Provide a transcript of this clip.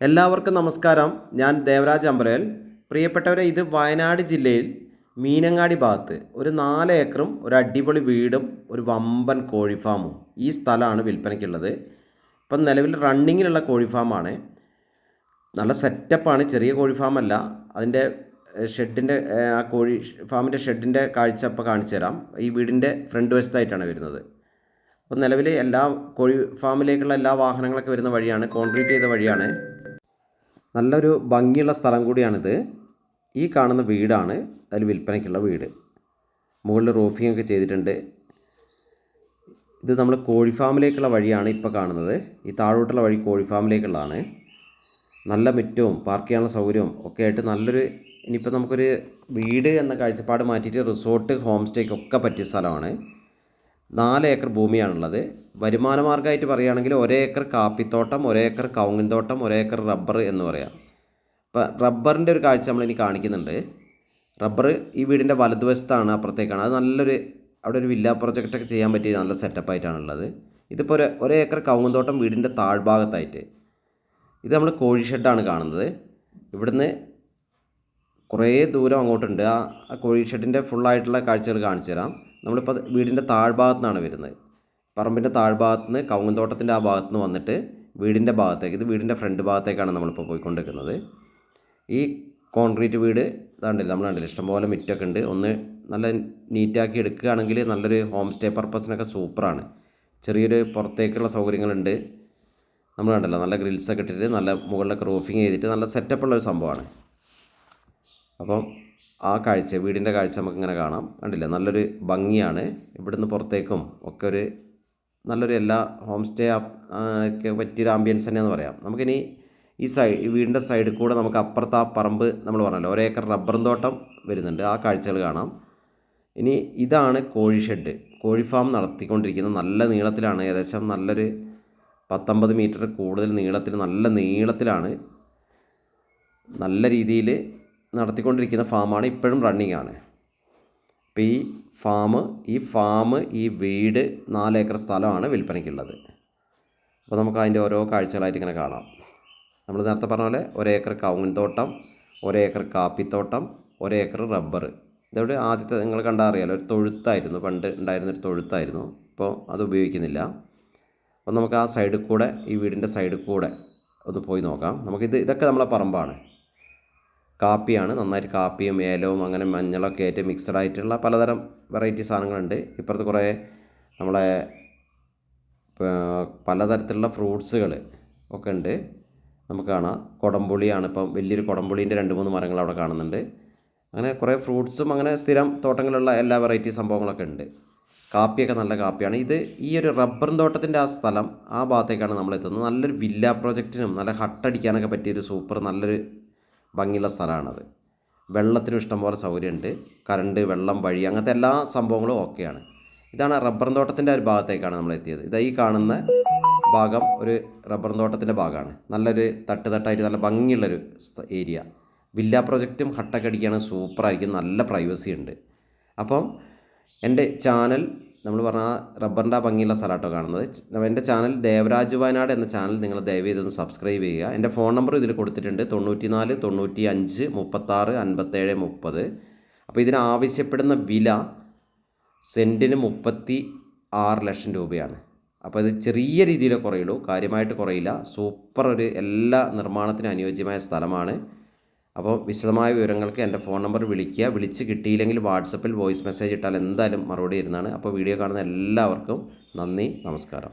എല്ലാവർക്കും നമസ്കാരം. ഞാൻ ദേവരാജ് അമ്പലവൽ. പ്രിയപ്പെട്ടവരെ, ഇത് വയനാട് ജില്ലയിൽ മീനങ്ങാടി ഭാഗത്ത് ഒരു 4 ഏക്കറും ഒരു അടിപൊളി വീടും ഒരു വമ്പൻ കോഴി ഫാമും ഈ സ്ഥലമാണ് വിൽപ്പനയ്ക്കുള്ളത്. ഇപ്പം നിലവിൽ റണ്ണിങ്ങിലുള്ള കോഴി ഫാമാണ്. നല്ല സെറ്റപ്പാണ്. ചെറിയ കോഴി ഫാമല്ല. അതിൻ്റെ ഷെഡിൻ്റെ ആ കോഴി ഫാമിൻ്റെ ഷെഡിൻ്റെ കാഴ്ച ഇപ്പോൾ കാണിച്ചു തരാം. ഈ വീടിൻ്റെ ഫ്രണ്ട് വശത്തായിട്ടാണ് വരുന്നത്. അപ്പോൾ നിലവിൽ എല്ലാ കോഴി ഫാമിലേക്കുള്ള എല്ലാ വാഹനങ്ങളൊക്കെ വരുന്ന വഴിയാണ്, കോൺക്രീറ്റ് ചെയ്ത വഴിയാണ്. നല്ലൊരു ഭംഗിയുള്ള സ്ഥലം കൂടിയാണിത്. ഈ കാണുന്ന വീടാണ് അതിൽ വിൽപ്പനയ്ക്കുള്ള വീട്. മുകളിൽ റൂഫിംഗ് ഒക്കെ ചെയ്തിട്ടുണ്ട്. ഇത് നമ്മൾ കോഴി ഫാമിലേക്കുള്ള വഴിയാണ് ഇപ്പോൾ കാണുന്നത്. ഈ താഴോട്ടുള്ള വഴി കോഴി ഫാമിലേക്കുള്ളതാണ്. നല്ല മുറ്റവും പാർക്ക് ചെയ്യാനുള്ള സൗകര്യവും ഒക്കെ ആയിട്ട് നല്ലൊരു, ഇനിയിപ്പോൾ നമുക്കൊരു വീട് എന്ന കാഴ്ചപ്പാട് മാറ്റിയിട്ട് റിസോർട്ട്, ഹോം സ്റ്റേക്കൊക്കെ പറ്റിയ സ്ഥലമാണ്. 4 ഏക്കർ ഭൂമിയാണുള്ളത്. വരുമാന മാർഗ്ഗമായിട്ട് പറയുകയാണെങ്കിൽ 1 ഏക്കർ കാപ്പിത്തോട്ടം, 1 ഏക്കർ കവുങ്ങിൻ തോട്ടം, 1 ഏക്കർ റബ്ബർ എന്ന് പറയാം. ഇപ്പോൾ റബ്ബറിൻ്റെ ഒരു കാഴ്ച നമ്മളിനി കാണിക്കുന്നുണ്ട്. റബ്ബർ ഈ വീടിൻ്റെ വലതുവശത്താണ്, അപ്പുറത്തേക്കാണ്. അത് നല്ലൊരു, അവിടെ ഒരു വില്ല പ്രൊജക്റ്റൊക്കെ ചെയ്യാൻ പറ്റിയ നല്ല സെറ്റപ്പായിട്ടാണുള്ളത്. ഇതിപ്പോൾ 1 ഏക്കർ കവുങ്ങിൻ തോട്ടം വീടിൻ്റെ താഴ്ഭാഗത്തായിട്ട്. ഇത് നമ്മൾ കോഴി ഷെഡാണ് കാണുന്നത്. ഇവിടുന്ന് കുറേ ദൂരം അങ്ങോട്ടുണ്ട്. ആ കോഴി ഷെഡിൻ്റെ ഫുള്ളായിട്ടുള്ള കാഴ്ചകൾ കാണിച്ചു തരാം. നമ്മളിപ്പോൾ വീടിൻ്റെ താഴ്ഭാഗത്തു നിന്നാണ് വരുന്നത്. പറമ്പിൻ്റെ താഴ്ഭാഗത്ത് നിന്ന് കവുങ്ങിൻ തോട്ടത്തിൻ്റെ ആ ഭാഗത്ത് നിന്ന് വന്നിട്ട് വീടിൻ്റെ ഭാഗത്തേക്ക്, ഇത് വീടിൻ്റെ ഫ്രണ്ട് ഭാഗത്തേക്കാണ് നമ്മളിപ്പോൾ പോയിക്കൊണ്ടിരിക്കുന്നത്. ഈ കോൺക്രീറ്റ് വീട് ഇതാണ്ടില്ല, നമ്മൾ കണ്ടില്ല, ഇഷ്ടംപോലെ മിറ്റൊക്കെ ഉണ്ട്. ഒന്ന് നല്ല നീറ്റാക്കി എടുക്കുകയാണെങ്കിൽ നല്ലൊരു ഹോം സ്റ്റേ പർപ്പസിനൊക്കെ സൂപ്പറാണ്. ചെറിയൊരു പുറത്തേക്കുള്ള സൗകര്യങ്ങളുണ്ട്. നമ്മൾ കണ്ടല്ലോ, നല്ല ഗ്രിൽസൊക്കെ ഇട്ടിട്ട് നല്ല മുകളിലൊക്കെ റൂഫിങ് ചെയ്തിട്ട് നല്ല സെറ്റപ്പുള്ളൊരു സംഭവമാണ്. അപ്പം ആ കാഴ്ച, വീടിൻ്റെ കാഴ്ച നമുക്കിങ്ങനെ കാണാം. കണ്ടില്ല, നല്ലൊരു ഭംഗിയാണ്. ഇവിടുന്ന് പുറത്തേക്കും ഒക്കെ ഒരു നല്ലൊരു എല്ലാ ഹോം സ്റ്റേ ഒക്കെ പറ്റിയൊരു ആംബിയൻസ് തന്നെയെന്ന് പറയാം. നമുക്കിനി ഈ വീടിൻ്റെ സൈഡിൽ കൂടെ നമുക്ക് അപ്പുറത്ത് ആ പറമ്പ് നമ്മൾ പറഞ്ഞല്ലോ, 1 ഏക്കർ റബ്ബറും തോട്ടം വരുന്നുണ്ട്. ആ കാഴ്ചകൾ കാണാം. ഇനി ഇതാണ് കോഴി ഷെഡ്. കോഴി ഫാം നടത്തിക്കൊണ്ടിരിക്കുന്ന നല്ല നീളത്തിലാണ്. ഏകദേശം നല്ലൊരു 19 മീറ്റർ കൂടുതൽ നീളത്തിൽ, നല്ല നീളത്തിലാണ്, നല്ല രീതിയിൽ നടത്തിക്കൊണ്ടിരിക്കുന്ന ഫാമാണ്. ഇപ്പോഴും റണ്ണിങ് ആണ്. അപ്പോൾ ഈ വീട് 4 ഏക്കർ സ്ഥലമാണ് വിൽപ്പനയ്ക്കുള്ളത്. അപ്പോൾ നമുക്ക് അതിൻ്റെ ഓരോ കാഴ്ചകളായിട്ട് ഇങ്ങനെ കാണാം. നമ്മൾ നേരത്തെ പറഞ്ഞ പോലെ 1 ഏക്കർ കവുങ്ങിൻ തോട്ടം, 1 ഏക്കർ കാപ്പിത്തോട്ടം, 1 ഏക്കർ റബ്ബർ. ഇതവിടെ ആദ്യത്തെ നിങ്ങൾ കണ്ടാൽ അറിയാലോ, ഒരു തൊഴുത്തായിരുന്നു, പണ്ട് ഉണ്ടായിരുന്നൊരു തൊഴുത്തായിരുന്നു. ഇപ്പോൾ അത് ഉപയോഗിക്കുന്നില്ല. അപ്പോൾ നമുക്ക് ആ സൈഡിൽ കൂടെ, ഈ വീടിൻ്റെ സൈഡിൽ കൂടെ ഒന്ന് പോയി നോക്കാം. ഇതൊക്കെ നമ്മളെ പറമ്പാണ്. കാപ്പിയാണ്. നന്നായിട്ട് കാപ്പിയും ഏലവും അങ്ങനെ മഞ്ഞളൊക്കെ ആയിട്ട് മിക്സഡ് ആയിട്ടുള്ള പലതരം വെറൈറ്റി സാധനങ്ങളുണ്ട്. ഇപ്പുറത്ത് കുറേ നമ്മളെ പലതരത്തിലുള്ള ഫ്രൂട്ട്സുകൾ ഒക്കെ ഉണ്ട്. നമുക്ക് കാണാം. കുടംപുളിയാണ്, ഇപ്പം വലിയൊരു കുടംപുളീൻ്റെ 2-3 മരങ്ങൾ അവിടെ കാണുന്നുണ്ട്. അങ്ങനെ കുറേ ഫ്രൂട്ട്സും അങ്ങനെ സ്ഥിരം തോട്ടങ്ങളുള്ള എല്ലാ വെറൈറ്റി സംഭവങ്ങളൊക്കെ ഉണ്ട്. കാപ്പിയൊക്കെ നല്ല കാപ്പിയാണ്. ഈ ഒരു റബ്ബർ തോട്ടത്തിൻ്റെ ആ സ്ഥലം, ആ ഭാഗത്തേക്കാണ് നമ്മൾ എത്തുന്നത്. നല്ലൊരു വില്ല പ്രോജക്റ്റിനും നല്ല ഹട്ടടിക്കാനൊക്കെ പറ്റിയൊരു സൂപ്പർ നല്ലൊരു ഭംഗിയുള്ള സ്ഥലമാണത്. വെള്ളത്തിനും ഇഷ്ടംപോലെ സൗകര്യമുണ്ട്. കറണ്ട്, വെള്ളം, വഴി, അങ്ങനത്തെ എല്ലാ സംഭവങ്ങളും ഓക്കെയാണ്. ഇതാണ് റബ്ബർ തോട്ടത്തിൻ്റെ ഒരു ഭാഗത്തേക്കാണ് നമ്മൾ എത്തിയത്. ഈ കാണുന്ന ഭാഗം ഒരു റബ്ബർ തോട്ടത്തിൻ്റെ ഭാഗമാണ്. നല്ലൊരു തട്ടായിട്ട് നല്ല ഭംഗിയുള്ളൊരു ഏരിയ. വില്ല പ്രൊജക്റ്റും ഹട്ടൊക്കെ അടിക്കുകയാണ്, സൂപ്പറായിരിക്കും. നല്ല പ്രൈവസി ഉണ്ട്. അപ്പം എൻ്റെ ചാനൽ, നമ്മൾ പറഞ്ഞ റബ്ബറിൻ്റെ ആ ഭംഗിയുള്ള സ്ഥലമാട്ടോ കാണുന്നത്. എൻ്റെ ചാനൽ ദേവരാജ് വയനാട് എന്ന ചാനൽ നിങ്ങൾ ദയവ് ചെയ്തൊന്ന് സബ്സ്ക്രൈബ് ചെയ്യുക. എൻ്റെ ഫോൺ നമ്പർ ഇതിൽ കൊടുത്തിട്ടുണ്ട്, 94 95 36 57 30. അപ്പോൾ ഇതിന് ആവശ്യപ്പെടുന്ന വില സെൻറ്റിന് 36 ലക്ഷം രൂപയാണ്. അപ്പോൾ ഇത് ചെറിയ രീതിയിലേ കുറയുള്ളൂ, കാര്യമായിട്ട് കുറയില്ല. സൂപ്പർ ഒരു എല്ലാ നിർമ്മാണത്തിനും അനുയോജ്യമായ സ്ഥലമാണ്. അപ്പോൾ വിശദമായ വിവരങ്ങൾക്ക് എൻ്റെ ഫോൺ നമ്പർ വിളിക്കുക. വിളിച്ച് കിട്ടിയില്ലെങ്കിൽ വാട്സപ്പിൽ വോയിസ് മെസ്സേജ് ഇട്ടാൽ എന്തായാലും മറുപടി തരുന്നതാണ്. അപ്പോൾ വീഡിയോ കാണുന്ന എല്ലാവർക്കും നന്ദി, നമസ്കാരം.